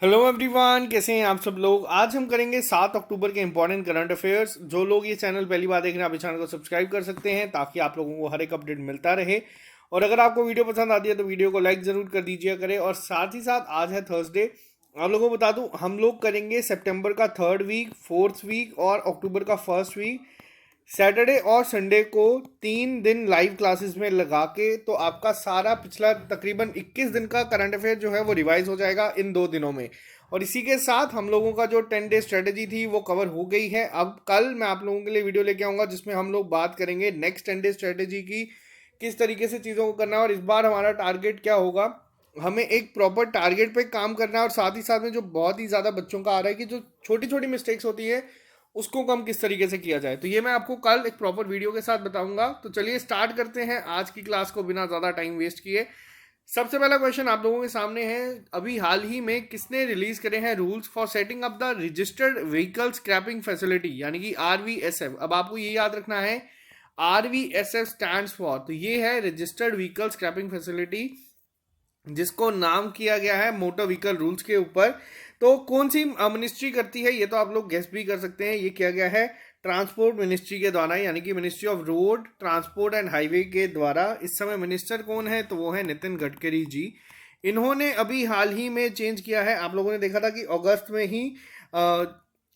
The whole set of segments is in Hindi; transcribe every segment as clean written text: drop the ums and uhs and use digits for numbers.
हेलो एवरीवन, कैसे हैं आप सब लोग। आज हम करेंगे 7 अक्टूबर के इंपॉर्टेंट करंट अफेयर्स। जो लोग ये चैनल पहली बार देख रहे हैं, आप इस चैनल को सब्सक्राइब कर सकते हैं ताकि आप लोगों को हर एक अपडेट मिलता रहे। और अगर आपको वीडियो पसंद आती है तो वीडियो को लाइक ज़रूर कर दीजिए करें। और साथ ही साथ आज है थर्सडे। आप लोगों को बता दूं, हम लोग करेंगे सितंबर का 3rd वीक, 4th वीक और अक्टूबर का 1st वीक, सैटरडे और संडे को 3 दिन लाइव क्लासेस में लगा के। तो आपका सारा पिछला तकरीबन 21 दिन का करंट अफेयर जो है वो रिवाइज हो जाएगा इन 2 दिनों में। और इसी के साथ हम लोगों का जो 10 डे स्ट्रेटेजी थी वो कवर हो गई है। अब कल मैं आप लोगों के लिए वीडियो लेके आऊँगा जिसमें हम लोग बात करेंगे नेक्स्ट 10 डे स्ट्रेटेजी की, किस तरीके से चीज़ों को करना है। और इस बार हमारा टारगेट क्या होगा, हमें एक प्रॉपर टारगेट पे काम करना है। और साथ ही साथ में जो बहुत ही ज़्यादा बच्चों का आ रहा है कि जो छोटी छोटी मिस्टेक्स होती है उसको कम किस तरीके से किया जाए, तो ये मैं आपको कल एक प्रॉपर वीडियो के साथ बताऊंगा। तो चलिए स्टार्ट करते हैं आज की क्लास को बिना ज़्यादा टाइम वेस्ट किए। सबसे पहला क्वेश्चन आप लोगों के सामने है, अभी हाल ही में किसने रिलीज करे हैं rules for setting up the registered vehicle scrapping facility, यानी कि RVSF। अब आपको ये याद रखना है, RVSF स्टैंड्स फॉर, तो ये है रजिस्टर्ड व्हीकल स्क्रैपिंग फैसिलिटी, जिसको नाम किया गया है मोटर व्हीकल रूल्स के ऊपर। तो कौन सी मिनिस्ट्री करती है ये तो आप लोग गेस भी कर सकते हैं। ये किया गया है ट्रांसपोर्ट मिनिस्ट्री के द्वारा, यानी कि ministry of road transport and highway के द्वारा। इस समय मिनिस्टर कौन है, तो वो है नितिन गडकरी जी। इन्होंने अभी हाल ही में चेंज किया है। आप लोगों ने देखा था कि अगस्त में ही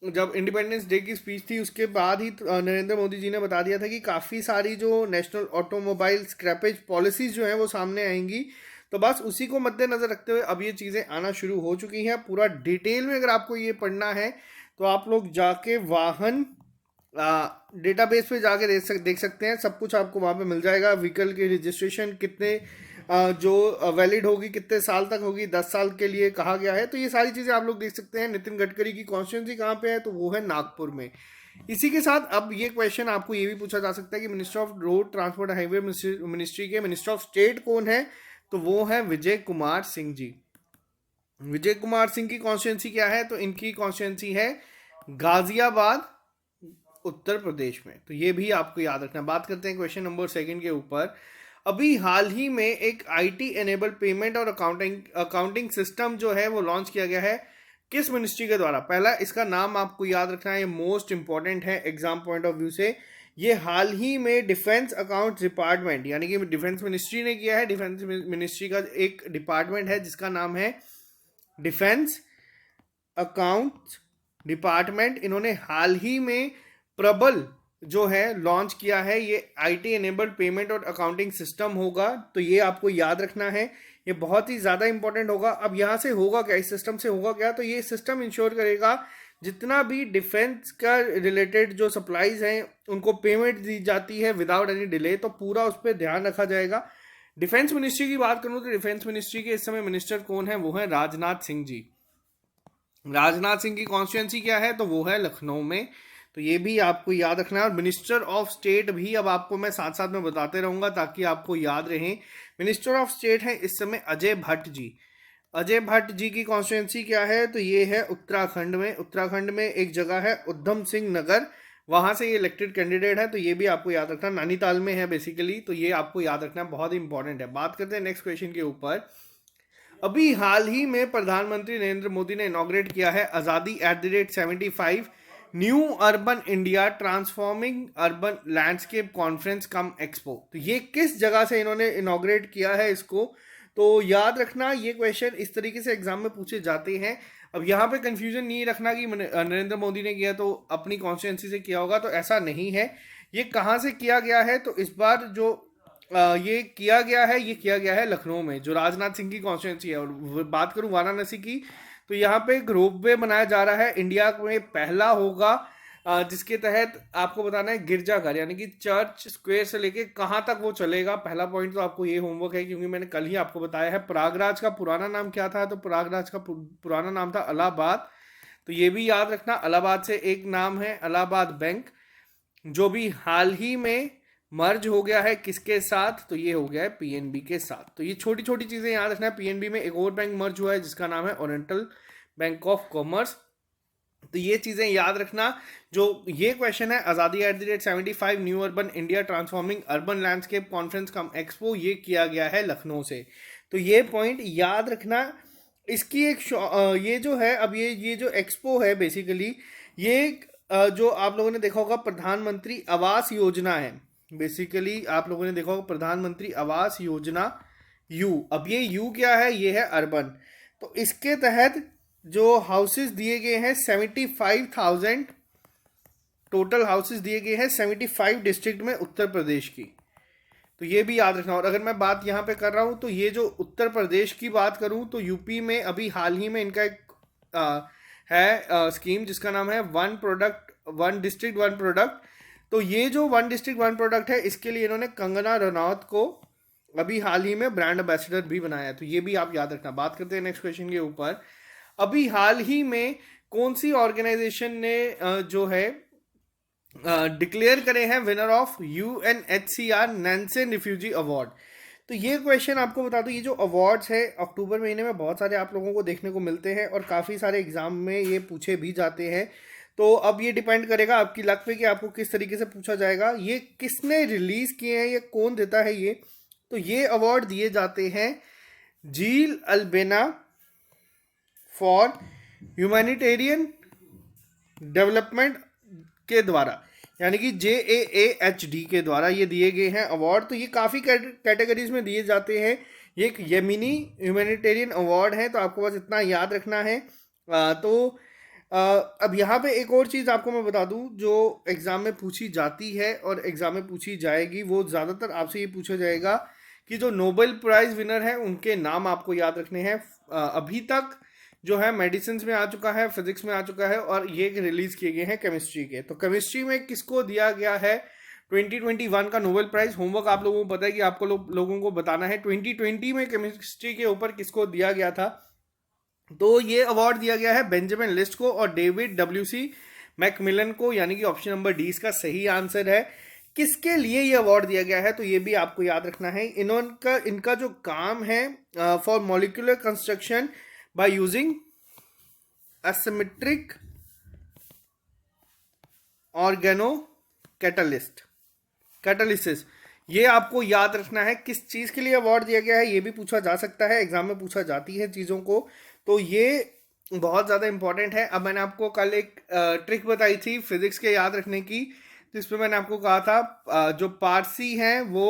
जब इंडिपेंडेंस डे की स्पीच थी उसके बाद ही नरेंद्र मोदी जी ने बता दिया था कि काफ़ी सारी जो नेशनल ऑटोमोबाइल स्क्रैपेज पॉलिसीज जो हैं वो सामने आएंगी। तो बस उसी को मद्देनजर रखते हुए अब ये चीज़ें आना शुरू हो चुकी हैं। पूरा डिटेल में अगर आपको ये पढ़ना है तो आप लोग जाके वाहन डेटाबेस पे जाके देख सकते हैं। सब कुछ आपको वहाँ पे मिल जाएगा। व्हीकल की रजिस्ट्रेशन कितने जो वैलिड होगी, कितने साल तक होगी, 10 साल के लिए कहा गया है। तो ये सारी चीज़ें आप लोग देख सकते हैं। नितिन गडकरी की कॉन्स्टिट्यूंसी कहाँ पे है, तो वो है नागपुर में। इसी के साथ अब ये क्वेश्चन आपको ये भी पूछा जा सकता है कि minister of road transport highway ministry के मिनिस्टर ऑफ स्टेट कौन है, तो वो है विजय कुमार सिंह जी। विजय कुमार सिंह की कॉन्स्टिट्यूंसी क्या है, तो इनकी कॉन्स्टिट्यूंसी है गाजियाबाद, उत्तर प्रदेश में। तो ये भी आपको याद रखना। बात करते हैं क्वेश्चन नंबर 2 के ऊपर। अभी हाल ही में एक IT एनेबल पेमेंट और अकाउंटिंग सिस्टम जो है वो लॉन्च किया गया है, किस मिनिस्ट्री के द्वारा। पहला इसका नाम आपको याद रखना है, ये मोस्ट इंपॉर्टेंट है एग्जाम पॉइंट ऑफ व्यू से। ये हाल ही में डिफेंस अकाउंट डिपार्टमेंट, यानी कि डिफेंस मिनिस्ट्री ने किया है। डिफेंस मिनिस्ट्री का एक डिपार्टमेंट है जिसका नाम है डिफेंस अकाउंट डिपार्टमेंट। इन्होंने हाल ही में प्रबल जो है लॉन्च किया है। ये IT एनेबल्ड पेमेंट और अकाउंटिंग सिस्टम होगा, तो ये आपको याद रखना है। ये बहुत ही ज़्यादा इंपॉर्टेंट होगा। अब यहाँ से होगा क्या, इस सिस्टम से होगा क्या, तो ये सिस्टम इंश्योर करेगा जितना भी डिफेंस का रिलेटेड जो सप्लाईज हैं उनको पेमेंट दी जाती है विदाउट एनी डिले, तो पूरा उस पर ध्यान रखा जाएगा। डिफेंस मिनिस्ट्री की बात करूँ तो डिफेंस मिनिस्ट्री के इस समय मिनिस्टर कौन है, वो है राजनाथ सिंह जी। राजनाथ सिंह की कॉन्स्टिट्यूंसी क्या है, तो वो है लखनऊ में। तो ये भी आपको याद रखना है। और मिनिस्टर ऑफ स्टेट भी अब आपको मैं साथ साथ में बताते रहूंगा ताकि आपको याद रहे। मिनिस्टर ऑफ स्टेट है इस समय अजय भट्ट जी। अजय भट्ट जी की कॉन्स्टिट्यूंसी क्या है, तो ये है उत्तराखंड में। उत्तराखंड में एक जगह है उधम सिंह नगर, वहां से ये इलेक्टेड कैंडिडेट है। तो ये भी आपको याद रखना, नैनीताल में है बेसिकली। तो ये आपको याद रखना बहुत इंपॉर्टेंट है। बात करते हैं नेक्स्ट क्वेश्चन के ऊपर। अभी हाल ही में प्रधानमंत्री नरेंद्र मोदी ने इनॉग्रेट किया है आज़ादी@75 new urban India transforming urban landscape conference cum expo. तो ये किस जगह से इन्होंने इनॉग्रेट किया है इसको, तो याद रखना ये क्वेश्चन इस तरीके से एग्जाम में पूछे जाते हैं। अब यहाँ पे कंफ्यूजन नहीं रखना कि नरेंद्र मोदी ने किया तो अपनी कॉन्स्टिट्यूंसी से किया होगा, तो ऐसा नहीं है। ये कहाँ से किया गया है, तो इस बार जो ये किया गया है, ये किया गया है लखनऊ में, जो राजनाथ सिंह की कॉन्स्टिट्यूंसी है। और बात करूं वाराणसी की, तो यहाँ पे एक रोपवे बनाया जा रहा है, इंडिया में पहला होगा, जिसके तहत आपको बताना है गिरजाघर यानी कि चर्च स्क्वायर से लेके कहाँ तक वो चलेगा। पहला पॉइंट तो आपको ये होमवर्क है, क्योंकि मैंने कल ही आपको बताया है प्रयागराज का पुराना नाम क्या था, तो प्रयागराज का पुराना नाम था इलाहाबाद। तो ये भी याद रखना। इलाहाबाद से एक नाम है इलाहाबाद बैंक, जो भी हाल ही में मर्ज हो गया है किसके साथ, तो ये हो गया है PNB के साथ। तो ये छोटी छोटी चीज़ें याद रखना है। PNB में एक और बैंक मर्ज हुआ है जिसका नाम है ओरिएंटल बैंक ऑफ कॉमर्स। तो ये चीज़ें याद रखना। जो ये क्वेश्चन है आज़ादी@75 new urban India transforming urban landscape conference cum expo, ये किया गया है लखनऊ से। तो ये पॉइंट याद रखना। इसकी एक ये जो है, अब ये जो एक्सपो है बेसिकली, ये जो आप लोगों ने देखा होगा प्रधानमंत्री आवास योजना है। बेसिकली आप लोगों ने देखा होगा प्रधानमंत्री आवास योजना यू। अब ये यू क्या है? ये है अर्बन। तो इसके तहत जो हाउसेस दिए गए हैं 75,000, टोटल हाउसेस दिए गए हैं 75 डिस्ट्रिक्ट में उत्तर प्रदेश की। तो ये भी याद रखना। और अगर मैं बात यहाँ पे कर रहा हूँ तो ये जो उत्तर प्रदेश की बात करूँ तो यूपी में अभी हाल ही में इनका एक है स्कीम जिसका नाम है one product one district one product. तो ये जो वन डिस्ट्रिक्ट वन प्रोडक्ट है, इसके लिए इन्होंने कंगना रनौत को अभी हाल ही में ब्रांड एम्बेसडर भी बनाया है। तो ये भी आप याद रखना। बात करते हैं नेक्स्ट क्वेश्चन के ऊपर। अभी हाल ही में कौन सी ऑर्गेनाइजेशन ने जो है डिक्लेयर करे हैं winner of UNHCR Nansen refugee award? तो ये क्वेश्चन आपको बता दूं, ये जो अवार्ड्स है अक्टूबर महीने में बहुत सारे आप लोगों को देखने को मिलते हैं और काफ़ी सारे एग्जाम में ये पूछे भी जाते हैं। तो अब ये डिपेंड करेगा आपकी लक पे कि आपको किस तरीके से पूछा जाएगा। ये किसने रिलीज किए हैं, ये कौन देता है ये? तो ये अवार्ड दिए जाते हैं जील अल्बेना फॉर ह्यूमैनिटेरियन डेवलपमेंट के द्वारा, यानी कि JAAHD के द्वारा ये दिए गए हैं अवार्ड। तो ये काफ़ी कैटेगरीज में दिए जाते हैं। ये एक यमीनी ह्यूमैनिटेरियन अवार्ड है, तो आपको बस इतना याद रखना है। अब यहाँ पे एक और चीज़ आपको मैं बता दूँ जो एग्ज़ाम में पूछी जाती है और एग्ज़ाम में पूछी जाएगी, वो ज़्यादातर आपसे ये पूछा जाएगा कि जो नोबेल प्राइज़ विनर है उनके नाम आपको याद रखने हैं। अभी तक जो है मेडिसिन में आ चुका है, फिजिक्स में आ चुका है, और ये रिलीज किए गए हैं केमिस्ट्री के। तो केमिस्ट्री में किसको दिया गया है 2021 का नोबेल प्राइज? होमवर्क आप लोगों को पता है कि आपको लोगों को बताना है 2020 में केमिस्ट्री के ऊपर किसको दिया गया था। तो ये अवार्ड दिया गया है बेंजामिन लिस्ट को और डेविड WC मैकमिलन को, यानी कि ऑप्शन नंबर डी इसका सही आंसर है। किसके लिए ये अवार्ड दिया गया है? तो ये भी आपको याद रखना है। इनका जो काम है for molecular construction by using asymmetric catalysis, ये आपको याद रखना है। किस चीज़ के लिए अवार्ड दिया गया है ये भी पूछा जा सकता है, एग्जाम में पूछा जाती है चीज़ों को। तो ये बहुत ज़्यादा इंपॉर्टेंट है। अब मैंने आपको कल एक ट्रिक बताई थी फिजिक्स के याद रखने की, तो इस पर मैंने आपको कहा था जो पारसी हैं वो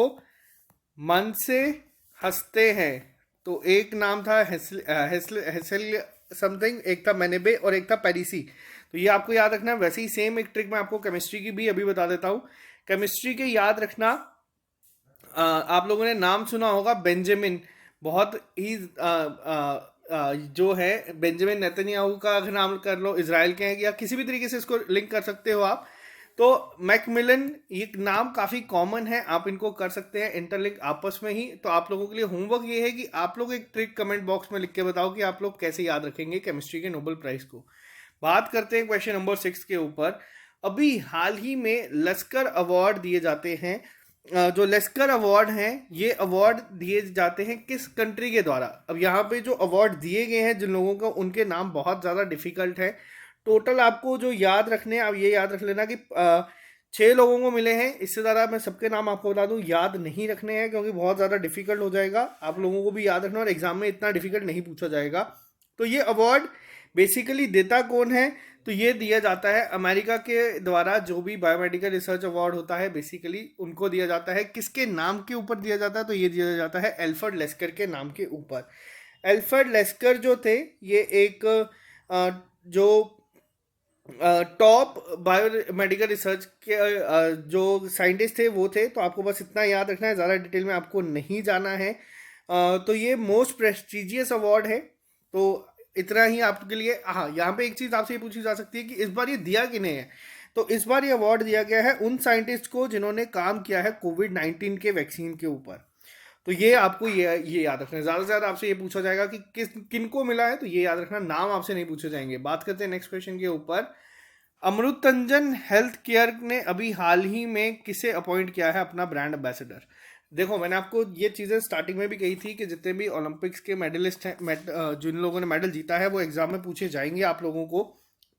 मन से हंसते हैं। तो एक नाम था हेसल समथिंग, एक था मेनेबे और एक था पेरिसी। तो ये आपको याद रखना है। वैसे ही सेम एक ट्रिक मैं आपको केमिस्ट्री की भी अभी बता देता हूँ। केमिस्ट्री के याद रखना, आप लोगों ने नाम सुना होगा बेंजामिन, बहुत ही जो है बेंजामिन नेतन्याहू का अगर नाम कर लो, इजराइल के हैं, या किसी भी तरीके से इसको लिंक कर सकते हो आप। तो मैकमिलन ये नाम काफ़ी कॉमन है, आप इनको कर सकते हैं इंटरलिंक आपस में ही। तो आप लोगों के लिए होमवर्क ये है कि आप लोग एक ट्रिक कमेंट बॉक्स में लिख के बताओ कि आप लोग कैसे याद रखेंगे केमिस्ट्री के नोबेल प्राइज को। बात करते हैं क्वेश्चन नंबर 6 के ऊपर। अभी हाल ही में लश्कर अवार्ड दिए जाते हैं। जो लश्कर अवार्ड हैं ये अवार्ड दिए जाते हैं किस कंट्री के द्वारा? अब यहाँ पे जो अवार्ड दिए गए हैं जिन लोगों को, उनके नाम बहुत ज़्यादा डिफिकल्ट है। टोटल आपको जो याद रखने हैं, अब ये याद रख लेना कि 6 लोगों को मिले हैं। इससे ज़्यादा मैं सबके नाम आपको बता दूं याद नहीं रखने हैं, क्योंकि बहुत ज़्यादा डिफिकल्ट हो जाएगा। आप लोगों को भी याद रखना, और एग्जाम में इतना डिफिकल्ट नहीं पूछा जाएगा। तो ये अवार्ड बेसिकली देता कौन है? तो ये दिया जाता है अमेरिका के द्वारा। जो भी बायोमेडिकल रिसर्च अवार्ड होता है बेसिकली उनको दिया जाता है। किसके नाम के ऊपर दिया जाता है? तो ये दिया जाता है एल्फ्रेड लेस्कर के नाम के ऊपर। एल्फ्रेड लेस्कर जो थे ये एक जो टॉप बायोमेडिकल रिसर्च के जो साइंटिस्ट थे वो थे। तो आपको बस इतना याद रखना है, ज़्यादा डिटेल में आपको नहीं जाना है। तो ये मोस्ट प्रेस्टिजियस अवार्ड है। तो इतना ही आपके लिए। हाँ, यहाँ पे एक चीज़ आपसे ये पूछी जा सकती है कि इस बार ये दिया किन्हें है? तो इस बार ये अवार्ड दिया गया है उन साइंटिस्ट को जिन्होंने काम किया है कोविड-19 के वैक्सीन के ऊपर। तो ये आपको ये याद रखना है। ज़्यादा से ज़्यादा आपसे ये पूछा जाएगा कि किनको मिला है, तो ये याद रखना, नाम आपसे नहीं पूछे जाएंगे। बात करते हैं नेक्स्ट क्वेश्चन के ऊपर। अमृतंजन हेल्थ केयर ने अभी हाल ही में किसे अपॉइंट किया है अपना ब्रांड एम्बेसडर? देखो, मैंने आपको ये चीज़ें स्टार्टिंग में भी कही थी कि जितने भी ओलंपिक्स के मेडलिस्ट हैं, जिन लोगों ने मेडल जीता है, वो एग्जाम में पूछे जाएंगे आप लोगों को।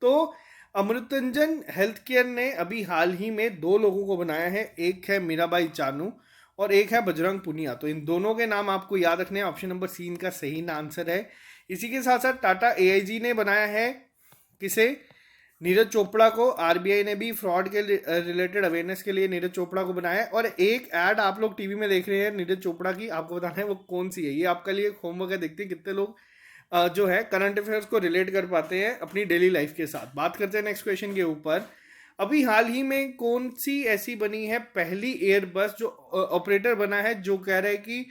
तो अमृतंजन हेल्थ केयर ने अभी हाल ही में 2 लोगों को बनाया है। एक है मीराबाई चानू और एक है बजरंग पुनिया। तो इन दोनों के नाम आपको याद रखने हैं। ऑप्शन नंबर सी इनका सही आंसर है। इसी के साथ साथ टाटा एआईजी ने बनाया है किसे, नीरज चोपड़ा को। आरबीआई ने भी फ्रॉड के रिलेटेड अवेयरनेस के लिए नीरज चोपड़ा को बनाया है। और एक ऐड आप लोग टीवी में देख रहे हैं नीरज चोपड़ा की, आपको बताना है वो कौन सी है। ये आपके लिए होमवर्क है, देखते हैं कितने लोग जो है करंट अफेयर्स को रिलेट कर पाते हैं अपनी डेली लाइफ के साथ। बात करते हैं नेक्स्ट क्वेश्चन के ऊपर। अभी हाल ही में कौन सी ऐसी बनी है पहली एयरबस जो ऑपरेटर बना है, जो कह रहा है कि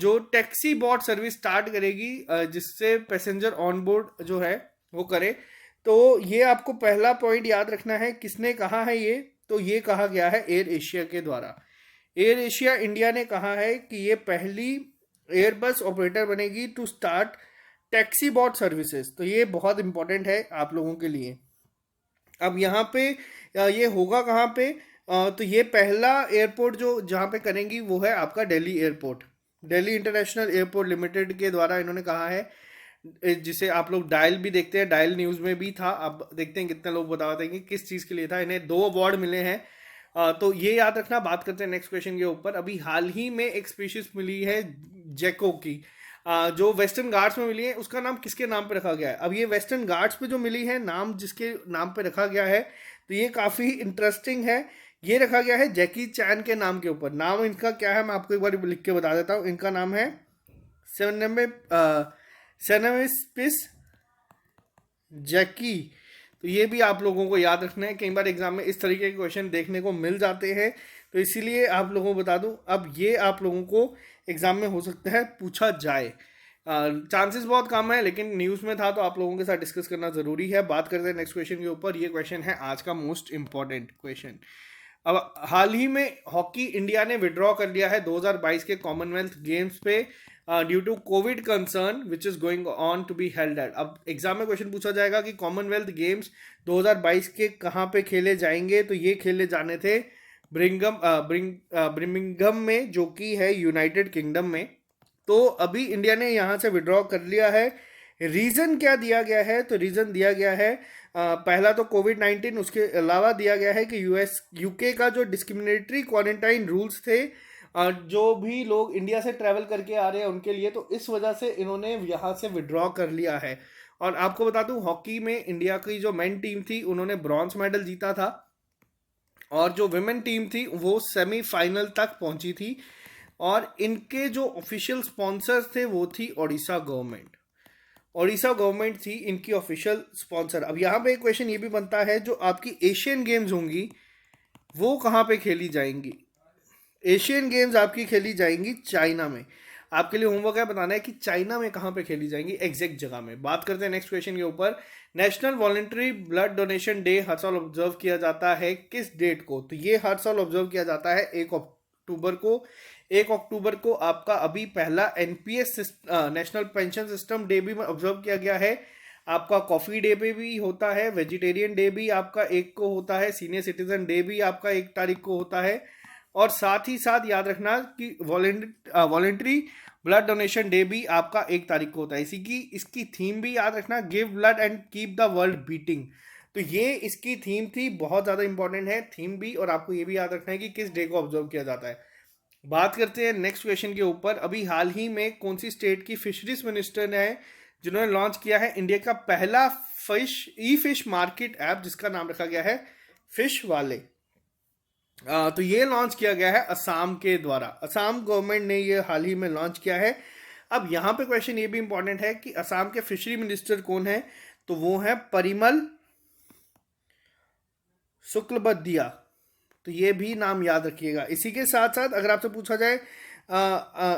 जो टैक्सी बॉट सर्विस स्टार्ट करेगी, जिससे पैसेंजर ऑन बोर्ड जो है वो करे। तो ये आपको पहला पॉइंट याद रखना है, किसने कहा है ये, तो ये कहा गया है एयर एशिया के द्वारा। एयर एशिया इंडिया ने कहा है कि ये पहली एयरबस ऑपरेटर बनेगी to start taxi bot services. तो ये बहुत इंपॉर्टेंट है आप लोगों के लिए। अब यहाँ पे ये होगा कहाँ पे, तो ये पहला एयरपोर्ट जो जहाँ पे करेंगी वो है आपका Delhi airport. Delhi international airport limited के द्वारा इन्होंने कहा है, जिसे आप लोग डायल भी देखते हैं, डायल न्यूज़ में भी था। अब देखते हैं कितने लोग बता देंगे किस चीज़ के लिए था। इन्हें 2 अवार्ड मिले हैं, तो ये याद रखना। बात करते हैं नेक्स्ट क्वेश्चन के ऊपर। अभी हाल ही में एक स्पीशीज मिली है जेको की, जो वेस्टर्न घाट्स में मिली है, उसका नाम किसके नाम पे रखा गया है। अब ये वेस्टर्न घाट्स पे जो मिली है, नाम जिसके नाम पे रखा गया है, तो ये काफ़ी इंटरेस्टिंग है। ये रखा गया है जैकी चैन के नाम के ऊपर। नाम इनका क्या है मैं आपको एक बार लिख के बता देता हूँ। इनका नाम है सेनेमिस्पिस जैकी। तो ये भी आप लोगों को याद रखना है, कई बार एग्जाम में इस तरीके के क्वेश्चन देखने को मिल जाते हैं, तो इसीलिए आप लोगों को बता दूं। अब ये आप लोगों को एग्जाम में हो सकता है पूछा जाए, चांसेस बहुत कम है, लेकिन न्यूज़ में था तो आप लोगों के साथ डिस्कस करना ज़रूरी है। बात करते हैं नेक्स्ट क्वेश्चन के ऊपर। ये क्वेश्चन है आज का मोस्ट इंपॉर्टेंट क्वेश्चन। अब हाल ही में हॉकी इंडिया ने विड्रॉ कर लिया है 2022 के कॉमनवेल्थ गेम्स पे, due to Covid concern which is going on to be held at. अब एग्जाम में क्वेश्चन पूछा जाएगा कि कॉमनवेल्थ गेम्स 2022 के कहाँ पे खेले जाएंगे, तो ये खेले जाने थे ब्रिमिंघम में, जो कि है यूनाइटेड किंगडम में। तो अभी इंडिया ने यहाँ से विड्रॉ कर लिया है। रीज़न क्या दिया गया है, तो रीज़न दिया गया है पहला तो कोविड-19, उसके अलावा दिया गया है कि यूके का जो डिस्क्रिमिनेटरी क्वारंटाइन रूल्स थे, जो भी लोग इंडिया से ट्रैवल करके आ रहे हैं उनके लिए, तो इस वजह से इन्होंने यहाँ से विड्रॉ कर लिया है। और आपको बता दूं, हॉकी में इंडिया की जो मेन टीम थी उन्होंने ब्रॉन्ज मेडल जीता था, और जो विमेन टीम थी वो सेमीफाइनल तक पहुंची थी। और इनके जो ऑफिशियल स्पॉन्सर्स थे वो थी ओडिशा गवर्नमेंट। ओडिशा गवर्नमेंट थी इनकी ऑफिशियल स्पॉन्सर। अब यहाँ पे एक क्वेश्चन ये भी बनता है, जो आपकी एशियन गेम्स होंगी वो कहाँ पे खेली जाएंगी। एशियन गेम्स आपकी खेली जाएंगी चाइना में। आपके लिए होमवर्क है बताना है कि चाइना में कहाँ पे खेली जाएंगी एग्जैक्ट जगह में। बात करते हैं नेक्स्ट क्वेश्चन के ऊपर। National Voluntary Blood Donation Day हर साल ऑब्जर्व किया जाता है किस डेट को, तो ये हर साल ऑब्जर्व किया जाता है 1 अक्टूबर को। 1 अक्टूबर को आपका अभी पहला NPS national pension system day भी ऑब्जर्व किया गया है। आपका कॉफी डे पे भी होता है, वेजिटेरियन डे भी आपका 1 को होता है, सीनियर सिटीजन डे भी आपका 1 तारीख को होता है। और साथ ही साथ याद रखना कि वॉलेंट्री ब्लड डोनेशन डे भी आपका 1 तारीख को होता है। इसकी थीम भी याद रखना, give blood and keep the world beating. तो ये इसकी थीम थी, बहुत ज़्यादा इंपॉर्टेंट है थीम भी। और आपको ये भी याद रखना है कि किस डे को ऑब्जर्व किया जाता है। बात करते हैं नेक्स्ट क्वेश्चन के ऊपर। अभी हाल ही में कौन सी स्टेट की फिशरीज मिनिस्टर है जिन्होंने लॉन्च किया है इंडिया का पहला फिश मार्केट ऐप, जिसका नाम रखा गया है फिश वाले। तो ये लॉन्च किया गया है असम के द्वारा। असम गवर्नमेंट ने ये हाल ही में लॉन्च किया है। अब यहाँ पे क्वेश्चन ये भी इंपॉर्टेंट है कि असम के फिशरी मिनिस्टर कौन है, तो वो है परिमल शुक्लबद्दिया। तो ये भी नाम याद रखिएगा। इसी के साथ साथ अगर आपसे पूछा जाए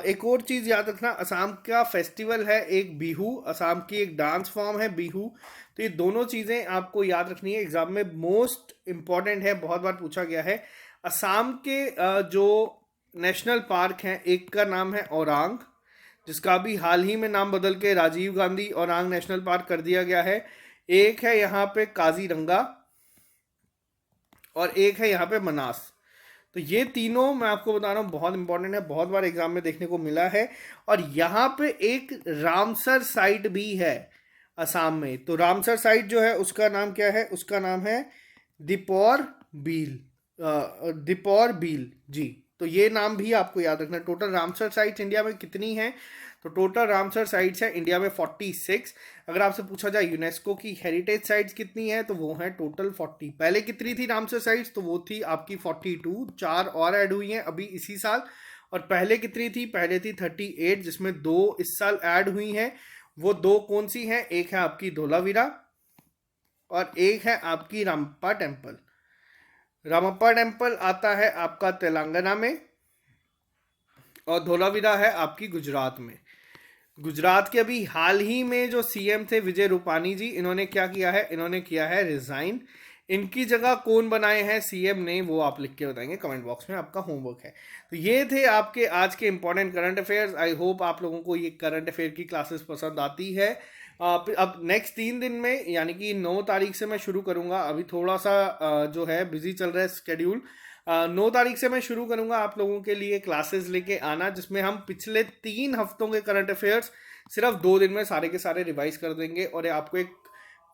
एक और चीज़ याद रखना, असम का फेस्टिवल है एक बिहू, असम की एक डांस फॉर्म है बिहू। तो ये दोनों चीज़ें आपको याद रखनी है, एग्जाम में मोस्ट इंपॉर्टेंट है, बहुत बार पूछा गया है। असम के जो नेशनल पार्क हैं, एक का नाम है औरांग, जिसका भी हाल ही में नाम बदल के राजीव गांधी औरांग नेशनल पार्क कर दिया गया है। एक है यहाँ पे काजीरंगा और एक है यहाँ पे मनास। तो ये तीनों मैं आपको बता रहा हूँ बहुत इंपॉर्टेंट है, बहुत बार एग्जाम में देखने को मिला है। और यहाँ पे एक रामसर साइट भी है असम में। तो रामसर साइट जो है उसका नाम क्या है, उसका नाम है दीपौर बील जी। तो ये नाम भी आपको याद रखना। टोटल रामसर साइट्स इंडिया में कितनी हैं, तो टोटल रामसर साइट्स है इंडिया में 46। अगर आपसे पूछा जाए यूनेस्को की हेरिटेज साइट्स कितनी है, तो वो है टोटल 40। पहले कितनी थी रामसर साइट्स, तो वो थी आपकी 42, 4 और ऐड हुई हैं अभी इसी साल। और पहले कितनी थी, पहले थी 38, जिसमें 2 इस साल ऐड हुई हैं। वो 2 कौन सी हैं, एक है आपकी धोलावीरा और एक है आपकी रामप्पा टेम्पल। रामप्पा टेम्पल आता है आपका तेलंगाना में और धोलावीरा है आपकी गुजरात में। गुजरात के अभी हाल ही में जो सीएम थे विजय रूपानी जी, इन्होंने क्या किया है, इन्होंने किया है रिजाइन। इनकी जगह कौन बनाए हैं सीएम ने, वो आप लिख के बताएंगे कमेंट बॉक्स में, आपका होमवर्क है। तो ये थे आपके आज के important current affairs. I hope आप लोगों को ये करंट अफेयर की क्लासेस पसंद आती है। अब नेक्स्ट 3 दिन में यानी कि 9 तारीख से मैं शुरू करूंगा। अभी थोड़ा सा जो है बिजी चल रहा है शेड्यूल। 9 तारीख से मैं शुरू करूंगा आप लोगों के लिए क्लासेस लेके आना, जिसमें हम पिछले 3 हफ्तों के करंट अफेयर्स सिर्फ 2 दिन में सारे के सारे रिवाइज कर देंगे और आपको एक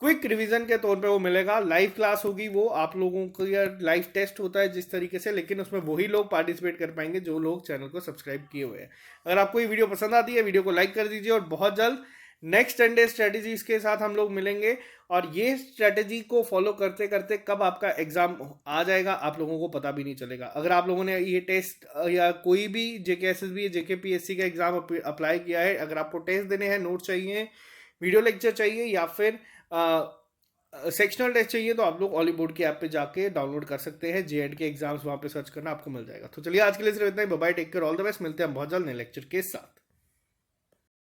क्विक रिवीजन के तौर पे वो मिलेगा। लाइव क्लास होगी, वो आप लोगों को लाइव टेस्ट होता है जिस तरीके से, लेकिन उसमें वही लोग पार्टिसिपेट कर पाएंगे जो लोग चैनल को सब्सक्राइब किए हुए हैं। अगर आपको ये वीडियो पसंद आती है, वीडियो को लाइक कर दीजिए और बहुत जल्द नेक्स्ट 10 डे स्ट्रेटेजीज के साथ हम लोग मिलेंगे। और ये स्ट्रेटेजी को फॉलो करते करते कब आपका एग्जाम आ जाएगा आप लोगों को पता भी नहीं चलेगा। अगर आप लोगों ने ये टेस्ट या कोई भी जेके एसएसबी जेके पीएससी का एग्जाम अप्लाई किया है, अगर आपको टेस्ट देने हैं, नोट चाहिए, वीडियो लेक्चर चाहिए या फिर सेक्शनल टेस्ट चाहिए, तो आप लोग ऑली बोर्ड की ऐप पे जाके डाउनलोड कर सकते हैं। जे&के के एग्जाम्स वहाँ पे सर्च करना, आपको मिल जाएगा। तो चलिए आज के लिए सिर्फ इतना ही। Bye bye, take care, all the best. मिलते हैं बहुत जल्द नए लेक्चर के साथ।